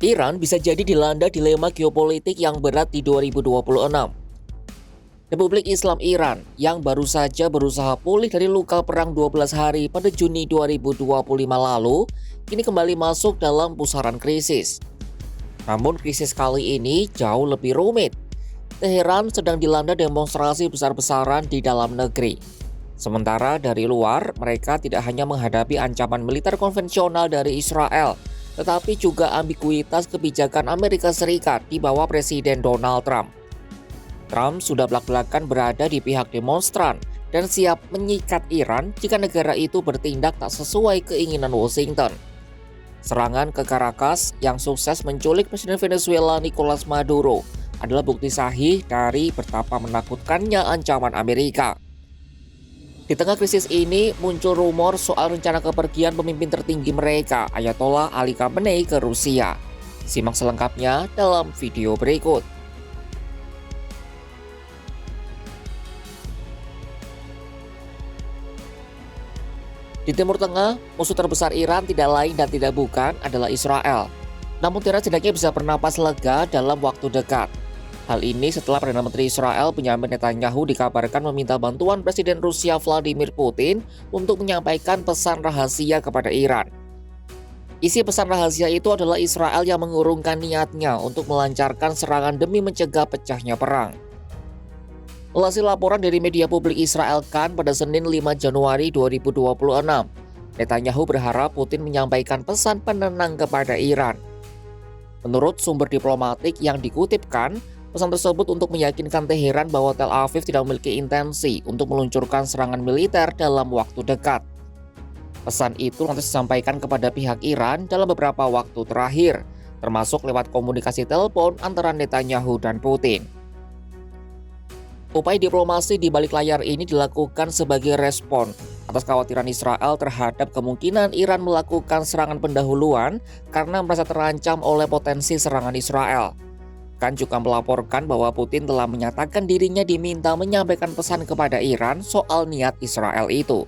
Iran bisa jadi dilanda dilema geopolitik yang berat di 2026. Republik Islam Iran yang baru saja berusaha pulih dari luka perang 12 hari pada Juni 2025 lalu, kini kembali masuk dalam pusaran krisis. Namun krisis kali ini jauh lebih rumit. Teheran sedang dilanda demonstrasi besar-besaran di dalam negeri. Sementara dari luar, mereka tidak hanya menghadapi ancaman militer konvensional dari Israel, tetapi juga ambiguitas kebijakan Amerika Serikat di bawah Presiden Donald Trump. Trump sudah belak-belakan berada di pihak demonstran dan siap menyikat Iran jika negara itu bertindak tak sesuai keinginan Washington. Serangan ke Caracas yang sukses menculik Presiden Venezuela Nicolas Maduro adalah bukti sahih dari betapa menakutkannya ancaman Amerika. Di tengah krisis ini, muncul rumor soal rencana kepergian pemimpin tertinggi mereka, Ayatollah Ali Khamenei, ke Rusia. Simak selengkapnya dalam video berikut. Di Timur Tengah, musuh terbesar Iran tidak lain dan tidak bukan adalah Israel. Namun Tehran setidaknya bisa bernapas lega dalam waktu dekat. Hal ini setelah Perdana Menteri Israel Benjamin Netanyahu dikabarkan meminta bantuan Presiden Rusia Vladimir Putin untuk menyampaikan pesan rahasia kepada Iran. Isi pesan rahasia itu adalah Israel yang mengurungkan niatnya untuk melancarkan serangan demi mencegah pecahnya perang. Hasil laporan dari media publik Israel Kan pada Senin 5 Januari 2026, Netanyahu berharap Putin menyampaikan pesan penenang kepada Iran. Menurut sumber diplomatik yang dikutipkan, pesan tersebut untuk meyakinkan Teheran bahwa Tel Aviv tidak memiliki intensi untuk meluncurkan serangan militer dalam waktu dekat. Pesan itu lantas disampaikan kepada pihak Iran dalam beberapa waktu terakhir, termasuk lewat komunikasi telepon antara Netanyahu dan Putin. Upaya diplomasi di balik layar ini dilakukan sebagai respon atas kekhawatiran Israel terhadap kemungkinan Iran melakukan serangan pendahuluan karena merasa terancam oleh potensi serangan Israel. Kan juga melaporkan bahwa Putin telah menyatakan dirinya diminta menyampaikan pesan kepada Iran soal niat Israel itu.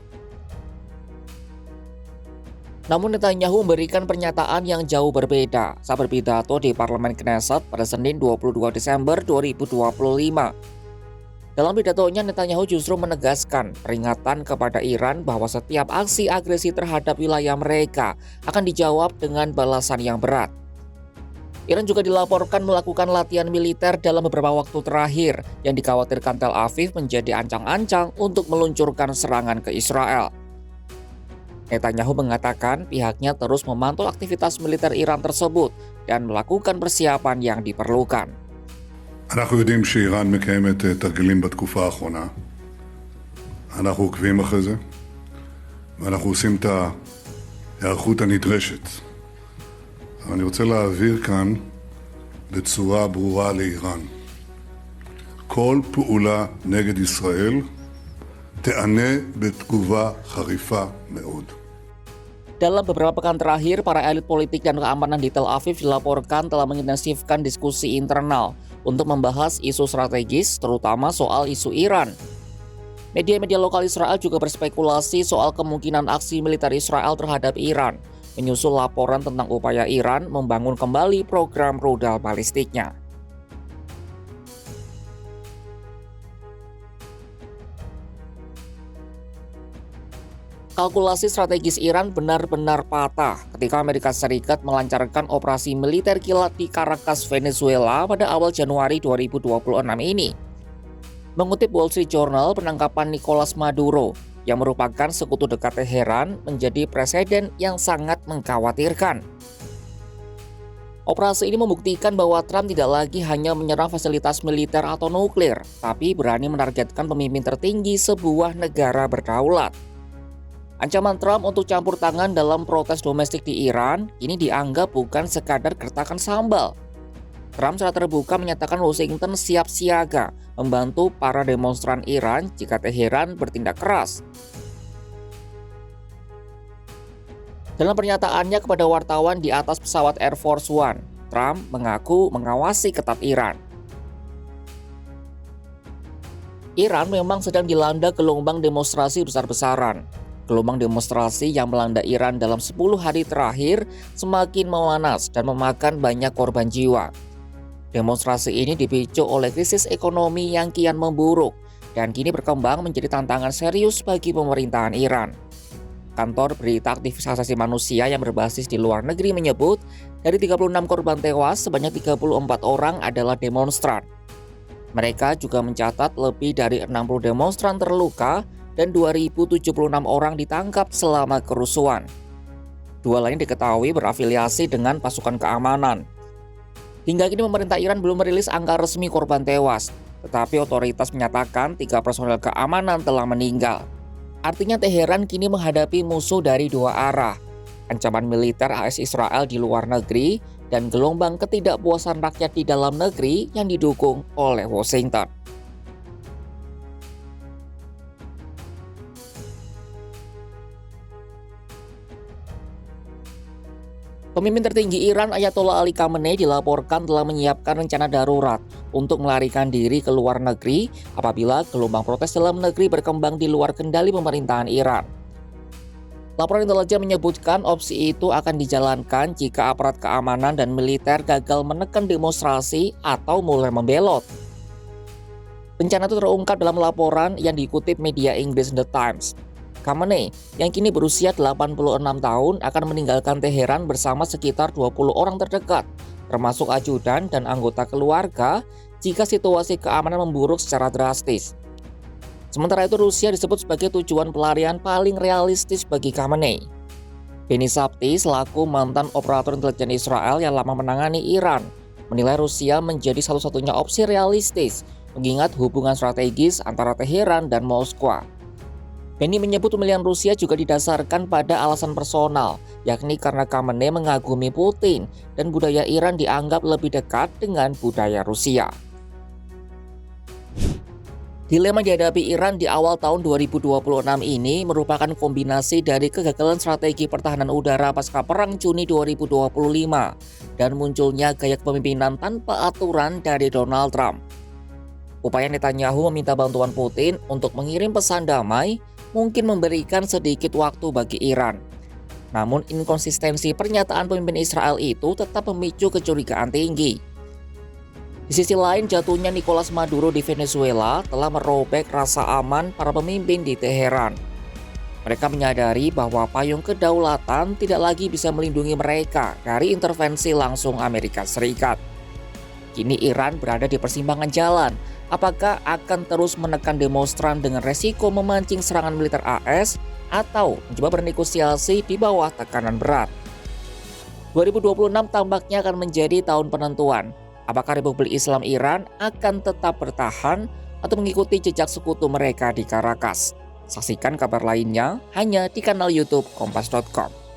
Namun Netanyahu memberikan pernyataan yang jauh berbeda saat berpidato di Parlemen Knesset pada Senin 22 Desember 2025. Dalam pidatonya, Netanyahu justru menegaskan peringatan kepada Iran bahwa setiap aksi agresi terhadap wilayah mereka akan dijawab dengan balasan yang berat. Iran juga dilaporkan melakukan latihan militer dalam beberapa waktu terakhir yang dikhawatirkan Tel Aviv menjadi ancang-ancang untuk meluncurkan serangan ke Israel. Netanyahu mengatakan pihaknya terus memantau aktivitas militer Iran tersebut dan melakukan persiapan yang diperlukan. אנחנו יודעים שאיראן מקיימת תרגילים בתקופה האחרונה. אנחנו עוקבים אחרי זה, ואנחנו עושים את ההיערכות הנדרשת. אבל אני רוצה להעביר כאן בצורה ברורה לאיראן. כל פעולה נגד ישראל תענה בתגובה חריפה מאוד. Dalam beberapa pekan terakhir, para elit politik dan keamanan di Tel Aviv dilaporkan telah mengintensifkan diskusi internal untuk membahas isu strategis, terutama soal isu Iran. Media-media lokal Israel juga berspekulasi soal kemungkinan aksi militer Israel terhadap Iran, menyusul laporan tentang upaya Iran membangun kembali program rudal balistiknya. Kalkulasi strategis Iran benar-benar patah ketika Amerika Serikat melancarkan operasi militer kilat di Caracas, Venezuela pada awal Januari 2026 ini. Mengutip Wall Street Journal, penangkapan Nicolas Maduro yang merupakan sekutu dekat Teheran menjadi presiden yang sangat mengkhawatirkan. Operasi ini membuktikan bahwa Trump tidak lagi hanya menyerang fasilitas militer atau nuklir, tapi berani menargetkan pemimpin tertinggi sebuah negara berdaulat. Ancaman Trump untuk campur tangan dalam protes domestik di Iran ini dianggap bukan sekadar gertakan sambal. Trump secara terbuka menyatakan Washington siap siaga membantu para demonstran Iran jika Teheran bertindak keras. Dalam pernyataannya kepada wartawan di atas pesawat Air Force One, Trump mengaku mengawasi ketat Iran. Iran memang sedang dilanda gelombang demonstrasi besar-besaran. Gelombang demonstrasi yang melanda Iran dalam 10 hari terakhir semakin memanas dan memakan banyak korban jiwa. Demonstrasi ini dipicu oleh krisis ekonomi yang kian memburuk dan kini berkembang menjadi tantangan serius bagi pemerintahan Iran. Kantor berita aktivis hak asasi manusia yang berbasis di luar negeri menyebut dari 36 korban tewas, sebanyak 34 orang adalah demonstran. Mereka juga mencatat lebih dari 60 demonstran terluka dan 2.076 orang ditangkap selama kerusuhan. Dua lain diketahui berafiliasi dengan pasukan keamanan. Hingga kini pemerintah Iran belum merilis angka resmi korban tewas, tetapi otoritas menyatakan 3 personel keamanan telah meninggal. Artinya Teheran kini menghadapi musuh dari dua arah, ancaman militer AS Israel di luar negeri dan gelombang ketidakpuasan rakyat di dalam negeri yang didukung oleh Washington. Pemimpin tertinggi Iran Ayatollah Ali Khamenei dilaporkan telah menyiapkan rencana darurat untuk melarikan diri ke luar negeri apabila gelombang protes dalam negeri berkembang di luar kendali pemerintahan Iran. Laporan intelijen menyebutkan opsi itu akan dijalankan jika aparat keamanan dan militer gagal menekan demonstrasi atau mulai membelot. Rencana itu terungkap dalam laporan yang dikutip media Inggris The Times. Khamenei yang kini berusia 86 tahun akan meninggalkan Teheran bersama sekitar 20 orang terdekat, termasuk ajudan dan anggota keluarga jika situasi keamanan memburuk secara drastis. Sementara itu Rusia disebut sebagai tujuan pelarian paling realistis bagi Khamenei. Benny Sapti selaku mantan operator intelijen Israel yang lama menangani Iran menilai Rusia menjadi satu-satunya opsi realistis mengingat hubungan strategis antara Teheran dan Moskwa. Benny menyebut pemilihan Rusia juga didasarkan pada alasan personal, yakni karena Khamenei mengagumi Putin dan budaya Iran dianggap lebih dekat dengan budaya Rusia. Dilema dihadapi Iran di awal tahun 2026 ini merupakan kombinasi dari kegagalan strategi pertahanan udara pasca Perang Juni 2025 dan munculnya gaya kepemimpinan tanpa aturan dari Donald Trump. Upaya Netanyahu meminta bantuan Putin untuk mengirim pesan damai mungkin memberikan sedikit waktu bagi Iran. Namun inkonsistensi pernyataan pemimpin Israel itu tetap memicu kecurigaan tinggi. Di sisi lain, jatuhnya Nicolas Maduro di Venezuela telah merobek rasa aman para pemimpin di Teheran. Mereka menyadari bahwa payung kedaulatan tidak lagi bisa melindungi mereka dari intervensi langsung Amerika Serikat. Kini Iran berada di persimpangan jalan. Apakah akan terus menekan demonstran dengan resiko memancing serangan militer AS atau mencoba bernegosiasi di bawah tekanan berat? 2026 tampaknya akan menjadi tahun penentuan. Apakah Republik Islam Iran akan tetap bertahan atau mengikuti jejak sekutu mereka di Caracas? Saksikan kabar lainnya hanya di kanal YouTube Kompas.com.